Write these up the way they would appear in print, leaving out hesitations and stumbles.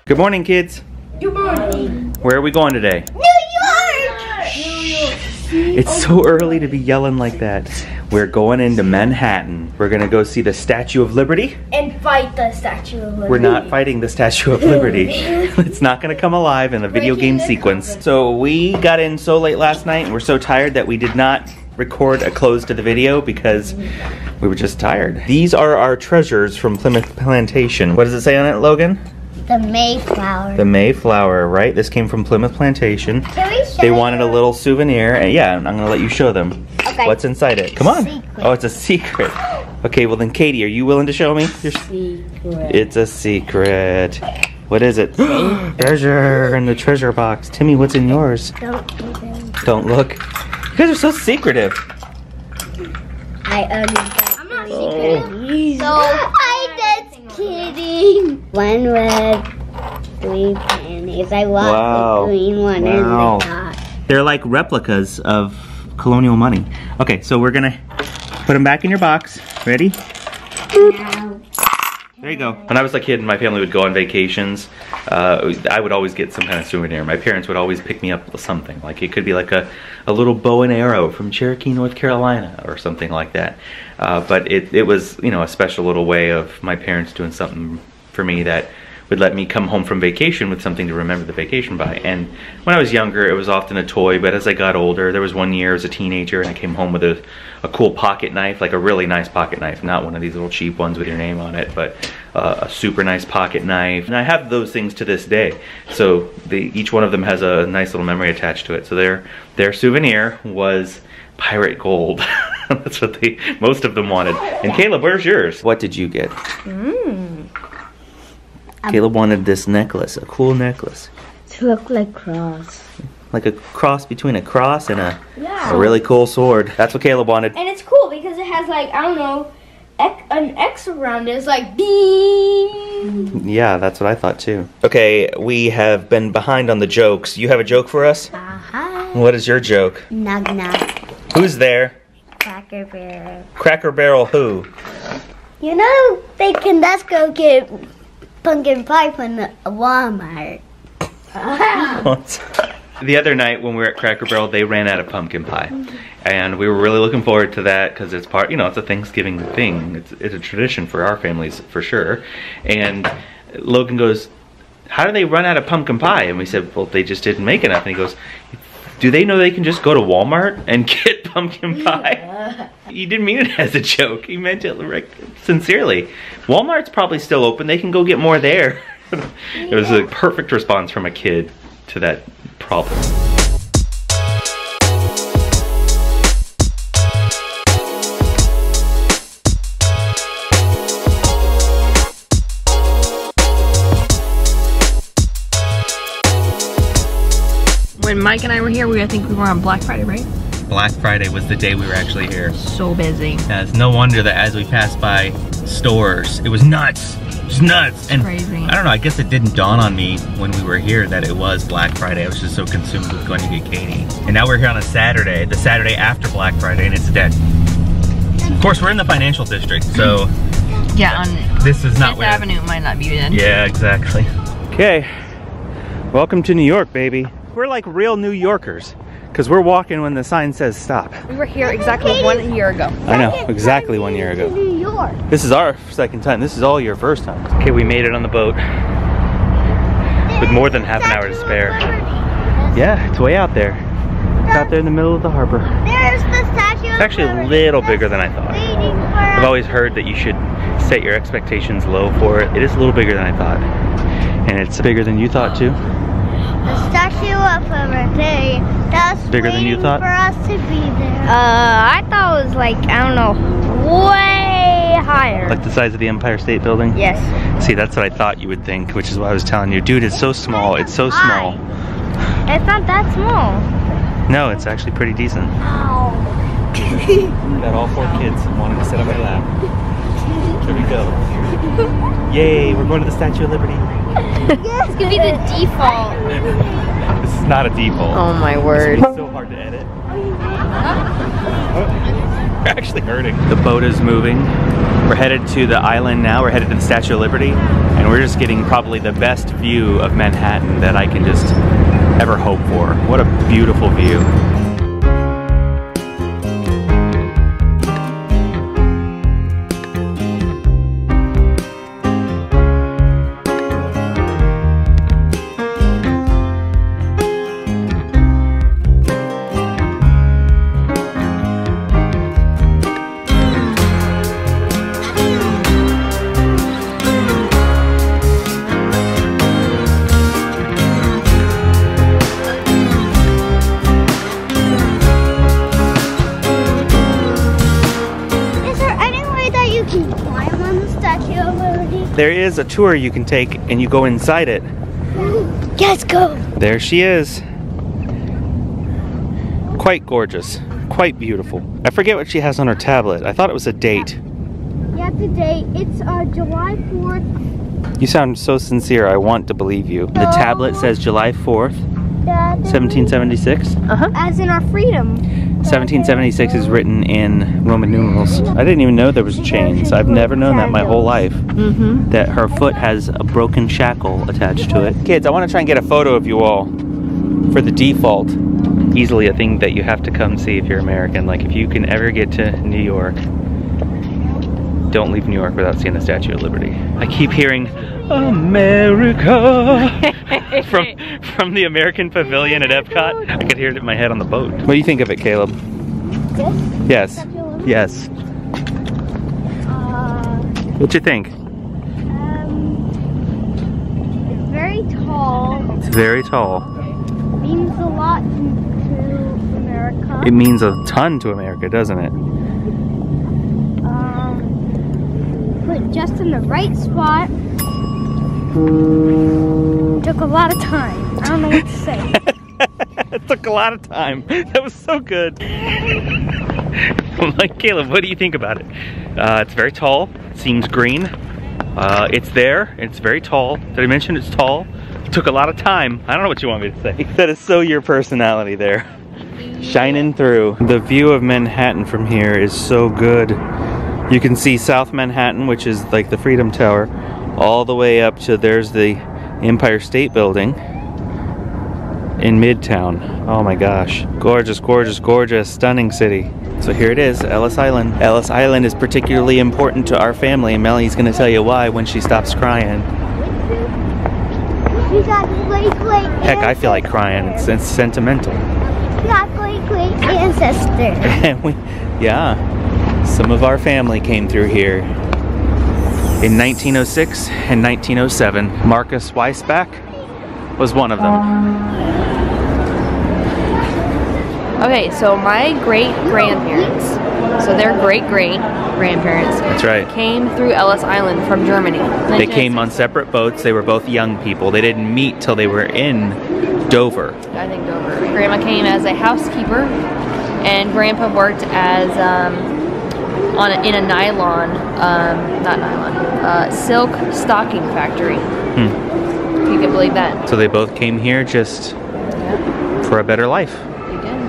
Good morning, kids. Good morning. Where are we going today? New York! It's so early to be yelling like that. We're going into Manhattan. We're gonna go see the Statue of Liberty. And fight the Statue of Liberty. We're not fighting the Statue of Liberty. It's not gonna come alive in the video game sequence. So we got in so late last night and we're so tired that we did not record a close to the video because we were just tired. These are our treasures from Plymouth Plantation. What does it say on it, Logan? The Mayflower. The Mayflower, right? This came from Plymouth Plantation. Can we show They wanted a little souvenir, and yeah, I'm gonna let you show them. Okay. What's inside it? Come on. Secret. Oh, it's a secret. Okay, well then, Katie, are you willing to show me? Secret. It's a secret. What is it? Treasure in the treasure box. Timmy, what's in yours? Don't look. You guys are so secretive. I'm not secretive. So I'm just kidding. One red, 3 pennies. I want the green one in the top. They're like replicas of colonial money. Okay, so we're gonna put them back in your box. Ready? There you go. When I was a kid and my family would go on vacations, I would always get some kind of souvenir. My parents would always pick me up something. Like it could be like a little bow and arrow from Cherokee, North Carolina or something like that. But it was, you know, a special little way of my parents doing something for me that would let me come home from vacation with something to remember the vacation by. And when I was younger, it was often a toy, but as I got older, there was one year as a teenager and I came home with a cool pocket knife, like a really nice pocket knife, not one of these little cheap ones with your name on it, but a super nice pocket knife. And I have those things to this day. So each one of them has a nice little memory attached to it. So their souvenir was pirate gold. That's what most of them wanted. And Caleb, where's yours? What did you get? Caleb wanted this necklace, a cool necklace. To look like cross. Like a cross between a cross and a really cool sword. That's what Caleb wanted. And it's cool because it has like, I don't know, an X around it. It's like beam. Yeah, that's what I thought too. Okay, we have been behind on the jokes. You have a joke for us? What is your joke? Knock knock. Who's there? Cracker Barrel. Cracker Barrel who? You know, they can let's go get pumpkin pie from the Walmart. The other night when we were at Cracker Barrel, they ran out of pumpkin pie. And we were really looking forward to that because it's part, you know, it's a Thanksgiving thing. It's a tradition for our families for sure. And Logan goes, how do they run out of pumpkin pie? And we said, well, they just didn't make enough. And he goes, do they know they can just go to Walmart and get pumpkin pie? He didn't mean it as a joke. He meant it sincerely. Walmart's probably still open. They can go get more there. It was a perfect response from a kid to that problem. When Mike and I were here, I think we were on Black Friday, right? Black Friday was the day we were actually here. So busy. Yeah, it's no wonder that as we passed by stores, it was nuts. It was nuts. And crazy. I don't know, I guess it didn't dawn on me when we were here that it was Black Friday. I was just so consumed with going to get Katie. And now we're here on a Saturday, the Saturday after Black Friday, and it's dead. Of course, we're in the financial district, so yeah, on this is not Fifth where Avenue might not be dead. Yeah, exactly. Okay, welcome to New York, baby. We're like real New Yorkers. Because we're walking when the sign says stop. We were here exactly 1 year ago. I know, exactly 1 year ago. New York. This is our second time. This is all your first time. Okay, we made it on the boat. With more than half an hour to spare. Yeah, it's way out there. It's out there in the middle of the harbor. There's the Statue of It's actually a little bigger than I thought. I've always heard that you should set your expectations low for it. It is a little bigger than I thought. And it's bigger than you thought too. The Statue of Liberty. That's bigger than you thought? For us to be there. I thought it was like, I don't know, way higher. Like the size of the Empire State Building? Yes. See, that's what I thought you would think, which is what I was telling you. Dude, it's so small. It's so small. It's not that small. No, it's actually pretty decent. Ow. Got all 4 kids wanting to sit on my lap. Here we go. Yay, we're going to the Statue of Liberty. It's gonna be the default. This is not a default. Oh my word. It's so hard to edit. We're actually hurting. The boat is moving. We're headed to the island now. We're headed to the Statue of Liberty. And we're just getting probably the best view of Manhattan that I can just ever hope for. What a beautiful view. There is a tour you can take and you go inside it. Let's go. There she is. Quite gorgeous, quite beautiful. I forget what she has on her tablet. I thought it was a date. Yeah, the date. It's July 4th. You sound so sincere, I want to believe you. The tablet says July 4th, 1776. As in our freedom. 1776 is written in Roman numerals. I didn't even know there was chains. I've never known that my whole life. That her foot has a broken shackle attached to it. Kids, I want to try and get a photo of you all for the default. Easily a thing that you have to come see if you're American. Like if you can ever get to New York, don't leave New York without seeing the Statue of Liberty. I keep hearing America from the American Pavilion at Epcot. I could hear it in my head on the boat. What do you think of it, Caleb? This? Yes. Yes. What you think? It's very tall. It's very tall. Means a lot to America. It means a ton to America, doesn't it? Put just in the right spot. Took a lot of time. I don't know what to say. It took a lot of time. That was so good. I'm like, Caleb, what do you think about it? It's very tall. It seems green. It's there. It's very tall. Did I mention it's tall? It took a lot of time. I don't know what you want me to say. That is so your personality there. Shining through. The view of Manhattan from here is so good. You can see South Manhattan, which is like the Freedom Tower, all the way up to there's the Empire State Building in Midtown. Oh my gosh. Gorgeous, gorgeous, gorgeous, stunning city. So here it is, Ellis Island. Ellis Island is particularly important to our family, and Melanie's gonna tell you why when she stops crying. We got great Heck, I feel like crying. It's sentimental. We got great ancestor. Yeah. Some of our family came through here in 1906 and 1907. Marcus Weisbach was one of them. Okay, so my great-grandparents, so their great-great-grandparents, That's right, came through Ellis Island from Germany. They came on separate boats. They were both young people. They didn't meet till they were in Dover. I think Dover. Grandma came as a housekeeper, and Grandpa worked as in a silk stocking factory. If you can believe that. So they both came here just for a better life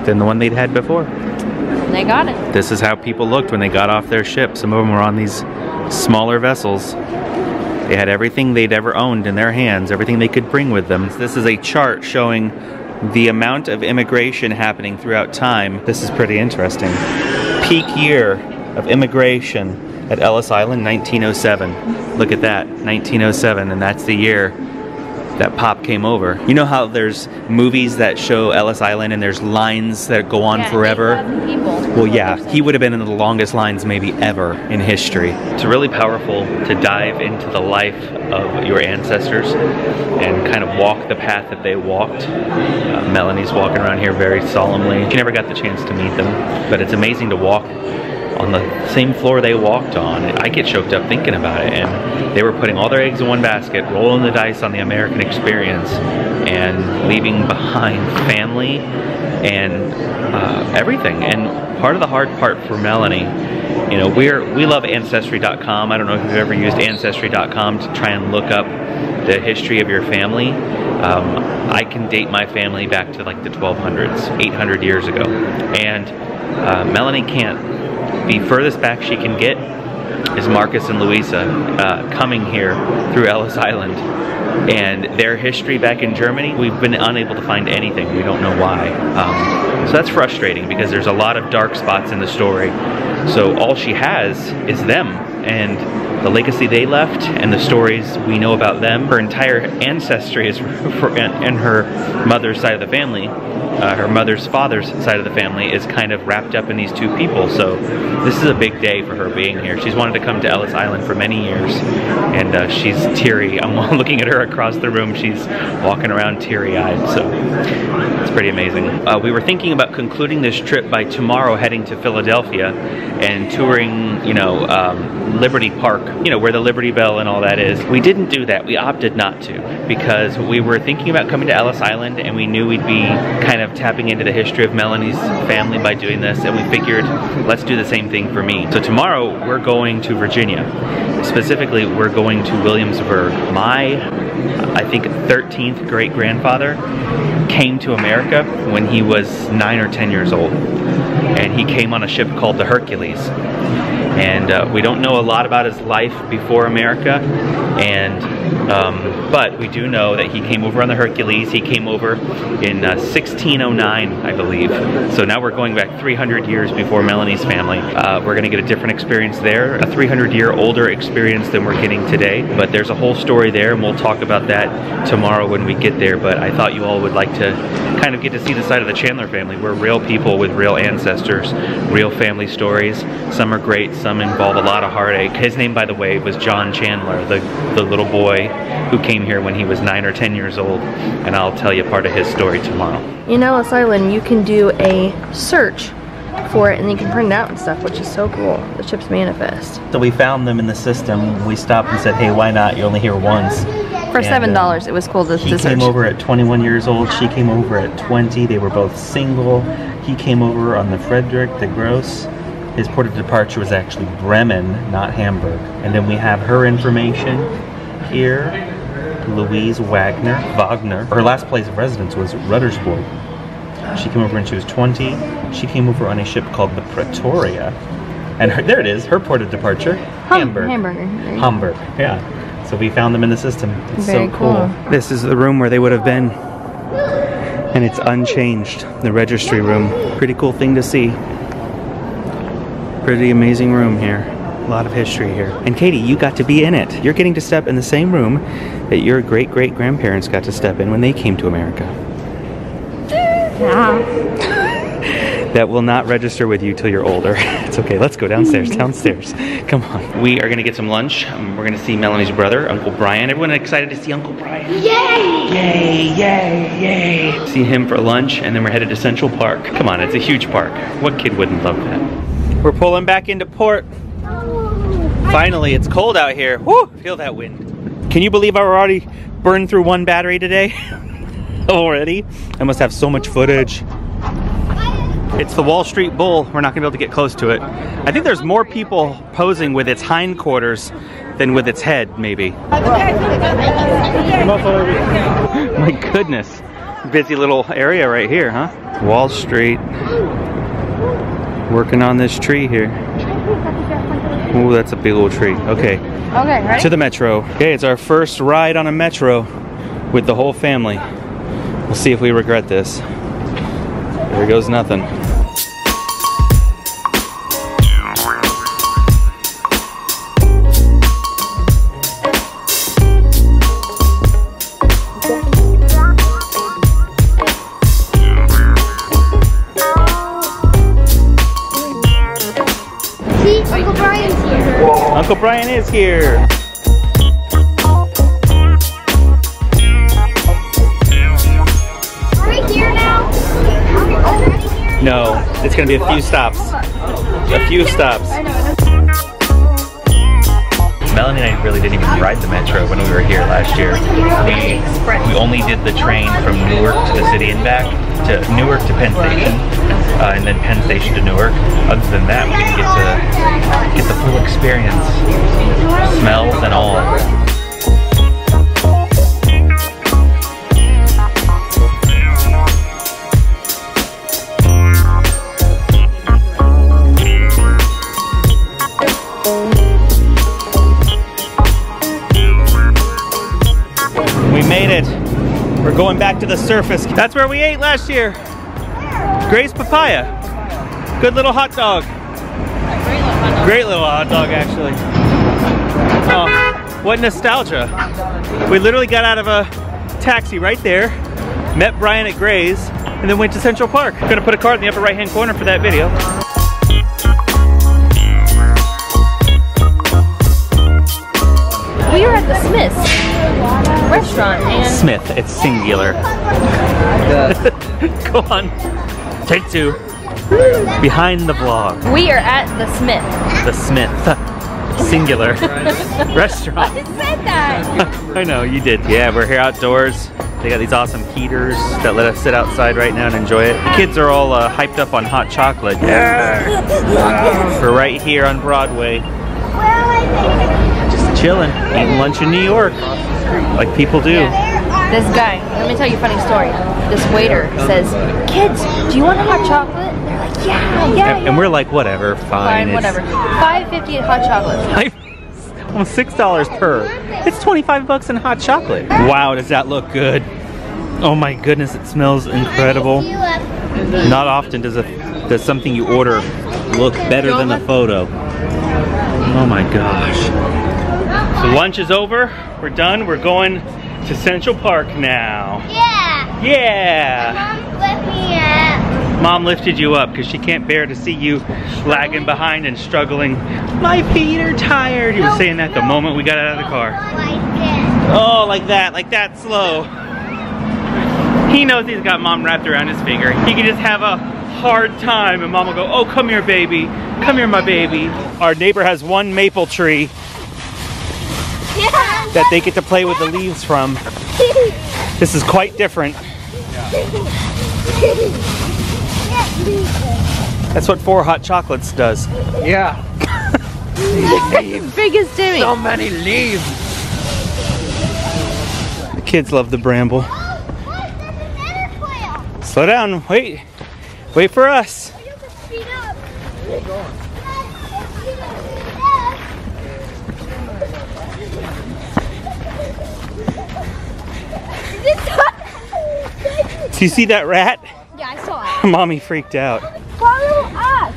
than the one they'd had before. And they got it. This is how people looked when they got off their ship. Some of them were on these smaller vessels. They had everything they'd ever owned in their hands, everything they could bring with them. This is a chart showing the amount of immigration happening throughout time. This is pretty interesting. Peak year of immigration at Ellis Island, 1907. Look at that, 1907, and that's the year that Pop came over. You know how there's movies that show Ellis Island and there's lines that go on forever? 8,000 people. Well, yeah, he would have been in the longest lines maybe ever in history. It's really powerful to dive into the life of your ancestors and kind of walk the path that they walked. Melanie's walking around here very solemnly. She never got the chance to meet them, but it's amazing to walk on the same floor they walked on. I get choked up thinking about it, and they were putting all their eggs in one basket, rolling the dice on the American experience, and leaving behind family and everything. And part of the hard part for Melanie, you know, we love Ancestry.com. I don't know if you've ever used Ancestry.com to try and look up the history of your family. I can date my family back to like the 1200s, 800 years ago, and Melanie can't. The furthest back she can get is Marcus and Louisa coming here through Ellis Island. And their history back in Germany, we've been unable to find anything. We don't know why. So that's frustrating because there's a lot of dark spots in the story. So all she has is them and the legacy they left and the stories we know about them. Her entire ancestry is and her mother's side of the family, her mother's father's side of the family is kind of wrapped up in these two people. So this is a big day for her being here. She's wanted to come to Ellis Island for many years, and she's teary. I'm looking at her across the room. She's walking around teary-eyed, so it's pretty amazing. We were thinking about concluding this trip by tomorrow heading to Philadelphia and touring, you know, Liberty Park, you know, where the Liberty Bell and all that is. We didn't do that. We opted not to because we were thinking about coming to Ellis Island, and we knew we'd be kind of tapping into the history of Melanie's family by doing this, and we figured let's do the same thing for me. So tomorrow we're going to Virginia. Specifically, we're going to Williamsburg. My, I think, 13th great-grandfather came to America when he was 9 or 10 years old, and he came on a ship called the Hercules. And we don't know a lot about his life before America, and but we do know that he came over on the Hercules. He came over in 1609, I believe. So now we're going back 300 years before Melanie's family. We're going to get a different experience there, a 300-year older experience than we're getting today. But there's a whole story there, and we'll talk about that tomorrow when we get there. But I thought you all would like to kind of get to see the side of the Chandler family. We're real people with real ancestors, real family stories. Some are great, some involve a lot of heartache. His name, by the way, was John Chandler, the little boy who came here when he was 9 or 10 years old, and I'll tell you part of his story tomorrow. In Ellis Island, you can do a search for it, and you can print it out and stuff, which is so cool. The ship's manifest. So we found them in the system. We stopped and said, hey, why not? You only hear once. For $7, it was cool to He search. came over at 21 years old. She came over at 20. They were both single. He came over on the Frederick the Gross. His port of departure was actually Bremen, not Hamburg. And then we have her information here. Louise Wagner. Her last place of residence was Ruddersburg. She came over when she was 20. She came over on a ship called the Pretoria. And there it is, her port of departure, Hamburg. Hamburg, yeah. So we found them in the system. It's Very so cool. This is the room where they would have been. And it's unchanged, the registry room. Pretty cool thing to see. Pretty amazing room here. A lot of history here. And Katie, you got to be in it. You're getting to step in the same room that your great-great-grandparents got to step in when they came to America. That will not register with you till you're older. It's okay, let's go downstairs, Come on. We are gonna get some lunch. We're gonna see Melanie's brother, Uncle Brian. Everyone excited to see Uncle Brian? Yay! Yay, yay, yay. See him for lunch, and then we're headed to Central Park. Come on, it's a huge park. What kid wouldn't love that? We're pulling back into port. Finally, it's cold out here. Woo, feel that wind. Can you believe I already burned through one battery today? Already? I must have so much footage. It's the Wall Street Bull. We're not gonna be able to get close to it. I think there's more people posing with its hindquarters than with its head, maybe. My goodness. Busy little area right here, huh? Wall Street. Working on this tree here. Ooh, that's a big old tree. Okay. Okay, ready? To the metro. Okay, it's our first ride on a metro with the whole family. We'll see if we regret this. There goes nothing. See, Uncle Brian's here. Uncle Brian is here. No, it's gonna be a few stops. A few stops. Melanie and I really didn't even ride the metro when we were here last year. We only did the train from Newark to the city and back, to Newark to Penn Station, and then Penn Station to Newark. Other than that, we didn't get the full experience, smells and all. made it. We're going back to the surface. That's where we ate last year. Gray's Papaya. Good little hot dog. Great little hot dog, actually. Oh, what nostalgia. We literally got out of a taxi right there, met Brian at Gray's, and then went to Central Park. I'm gonna put a card in the upper right-hand corner for that video. We are at the Smith's restaurant and Smith, it's singular. Go on. Take two. Behind the vlog. we are at the Smith. The Smith. Singular. Restaurant. I said that. I know, you did. Yeah, we're here outdoors. They got these awesome heaters that let us sit outside right now and enjoy it. The kids are all hyped up on hot chocolate. Yeah. We're right here on Broadway. Just chilling, eating lunch in New York, like people do. This guy, let me tell you a funny story. This waiter says, "Kids, do you want a hot chocolate?" They're like, yeah. And we're like, whatever, fine. Whatever. $5.50 at hot chocolate. Almost $6 per. It's 25 bucks in hot chocolate. Wow, does that look good? Oh my goodness, it smells incredible. Not often does something you order look better than the photo. Oh my gosh. So lunch is over. We're done. We're going to Central Park now. Yeah. Yeah. Mom let me up. Mom lifted you up because she can't bear to see you lagging behind and struggling. My feet are tired. You were saying that the moment we got out of the car. Oh, like that slow. He knows he's got Mom wrapped around his finger. He can just have a hard time and Mom will go, "Oh, come here, baby. Come here, my baby." Our neighbor has one maple tree that they get to play with the leaves from. This is quite different. That's what 4 hot chocolates does. Yeah. Big as Timmy. So many leaves. The kids love the bramble. Slow down, wait for us. Do you see that rat? Yeah, I saw it. Mommy freaked out. Follow us.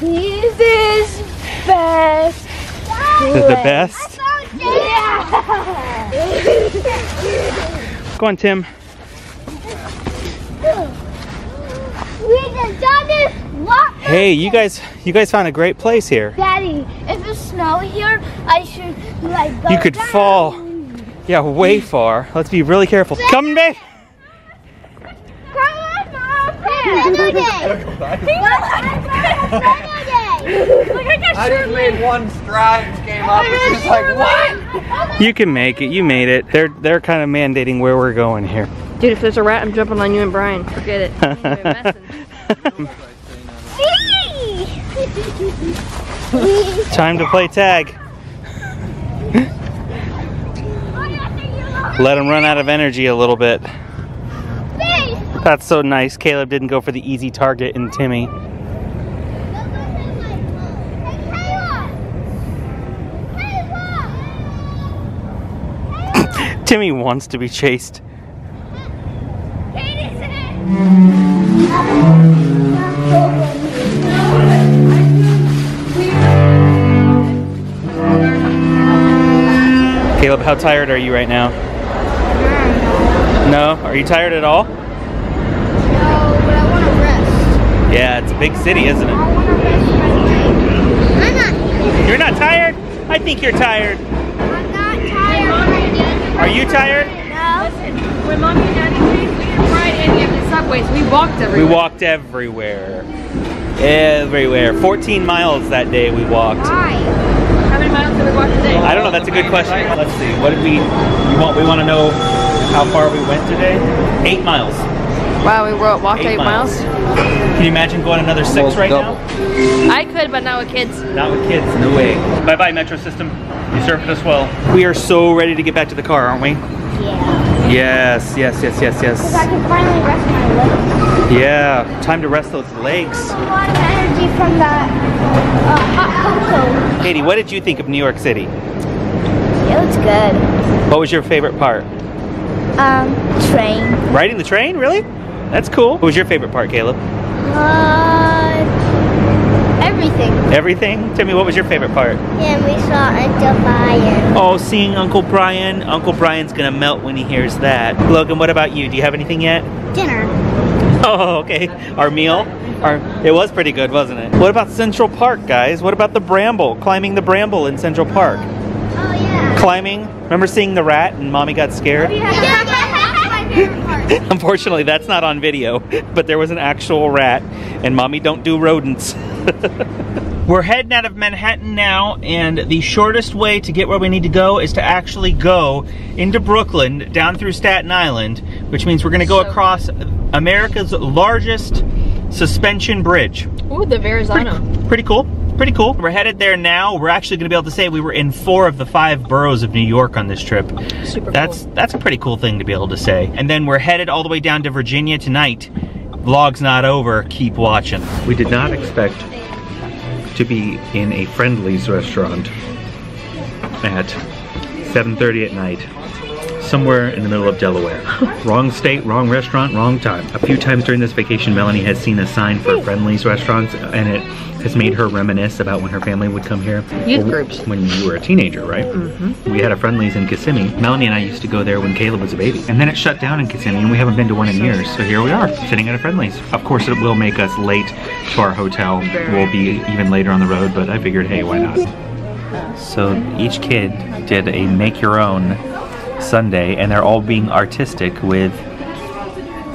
This is best. Is it the best? Yeah. Go on, Tim. We just done this. Hey, you guys found a great place here. Daddy, if it's snow here, I should like go You could down. fall. Yeah, way far. Let's be really careful. Come, babe. Come on, Mom. I just made one stride and came up and she's like, what? You can make it. You made it. They're kind of mandating where we're going here. Dude, if there's a rat, I'm jumping on you and Brian. Forget it. Time to play tag. Let them run out of energy a little bit. That's so nice. Caleb didn't go for the easy target in Timmy. Timmy wants to be chased. Caleb, how tired are you right now? No? Are you tired at all? No, but I want to rest. Yeah, it's a big city, isn't it? I'm not. You're not tired? I think you're tired. I'm not tired. Are you tired? No. Listen, when Mommy and Daddy came, we didn't ride any of the subways. We walked everywhere. We walked everywhere. Everywhere. 14 miles that day we walked. Why? How many miles did we walk today? I don't know, that's a good question. Let's see, what did we want to know how far we went today? 8 miles. Wow, we walked 8 miles. Can you imagine going another 6 Almost right double. now? I could, but not with kids. Not with kids, no way. Bye-bye, Metro System. You served us well. We are so ready to get back to the car, aren't we? Yeah. Yes. Because I can finally rest my legs. Yeah, time to rest those legs. A lot of energy from that hot cocoa. Katie, what did you think of New York City? It was good. What was your favorite part? Train. Riding the train? Really? That's cool. What was your favorite part, Caleb? Everything. Everything? Timmy, what was your favorite part? Yeah, we saw Uncle Brian. Oh, seeing Uncle Brian. Uncle Brian's gonna melt when he hears that. Logan, what about you? Do you have anything yet? Dinner. Oh, okay. Our meal? It was pretty good, wasn't it? What about Central Park, guys? What about the bramble? Climbing the bramble in Central Park. Oh, yeah. Climbing. Remember seeing the rat and Mommy got scared? Yeah, that's my favorite part. Unfortunately, that's not on video, but there was an actual rat, and Mommy don't do rodents. We're heading out of Manhattan now, and the shortest way to get where we need to go is to actually go into Brooklyn, down through Staten Island, which means we're gonna go across America's largest suspension bridge. Ooh, the Verrazano. Pretty cool. Pretty cool. We're headed there now. We're actually going to be able to say we were in 4 of the 5 boroughs of New York on this trip. Super cool. That's a pretty cool thing to be able to say. And then we're headed all the way down to Virginia tonight. Vlog's not over. Keep watching. We did not expect to be in a Friendly's restaurant at 7:30 at night. Somewhere in the middle of Delaware. Wrong state, wrong restaurant, wrong time. A few times during this vacation, Melanie has seen a sign for Friendly's restaurants, and it has made her reminisce about when her family would come here. Youth groups. When you were a teenager, right? Mm-hmm. We had a Friendly's in Kissimmee. Melanie and I used to go there when Caleb was a baby. And then it shut down in Kissimmee, and we haven't been to one in years. So here we are, sitting at a Friendly's. Of course, it will make us late to our hotel. We'll be even later on the road, but I figured, hey, why not? So each kid did a make-your-own sundae, and they're all being artistic with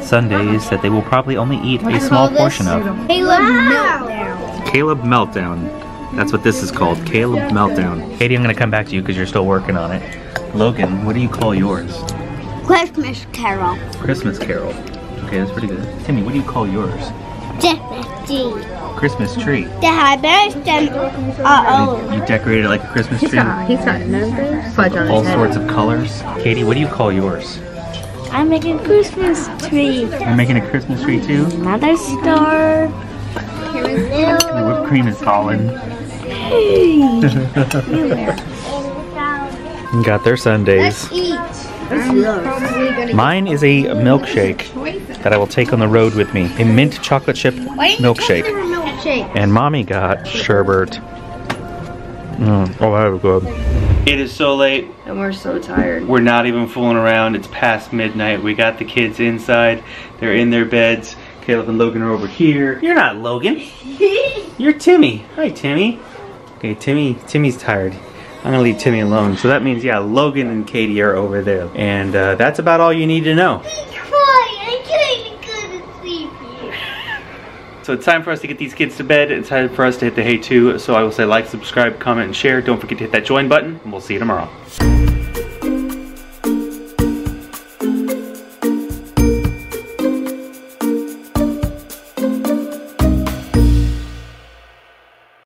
sundaes that they will probably only eat a small portion of. Caleb Meltdown. Caleb Meltdown. That's what this is called, Caleb Meltdown. Katie, I'm gonna come back to you because you're still working on it. Logan, what do you call yours? Christmas Carol. Christmas Carol. Okay, that's pretty good. Timmy, what do you call yours? Christmas tree. You decorated it like a Christmas tree? He's got numbers. Fudge on All his head. sorts of colors. Katie, what do you call yours? I'm making a Christmas tree. You're making a Christmas tree too? Another star. The whipped cream is falling. Got their sundaes. Mine is a milkshake that I will take on the road with me. A mint chocolate chip milkshake. And Mommy got sherbet. Oh, that was good. It is so late. And we're so tired. We're not even fooling around. It's past midnight. We got the kids inside. They're in their beds. Caleb and Logan are over here. You're not Logan. You're Timmy. Hi, Timmy. Okay, Timmy's tired. I'm gonna leave Timmy alone. So that means, yeah, Logan and Katie are over there. And that's about all you need to know. So it's time for us to get these kids to bed. It's time for us to hit the hey 2. So I will say like, subscribe, comment, and share. Don't forget to hit that join button, and we'll see you tomorrow.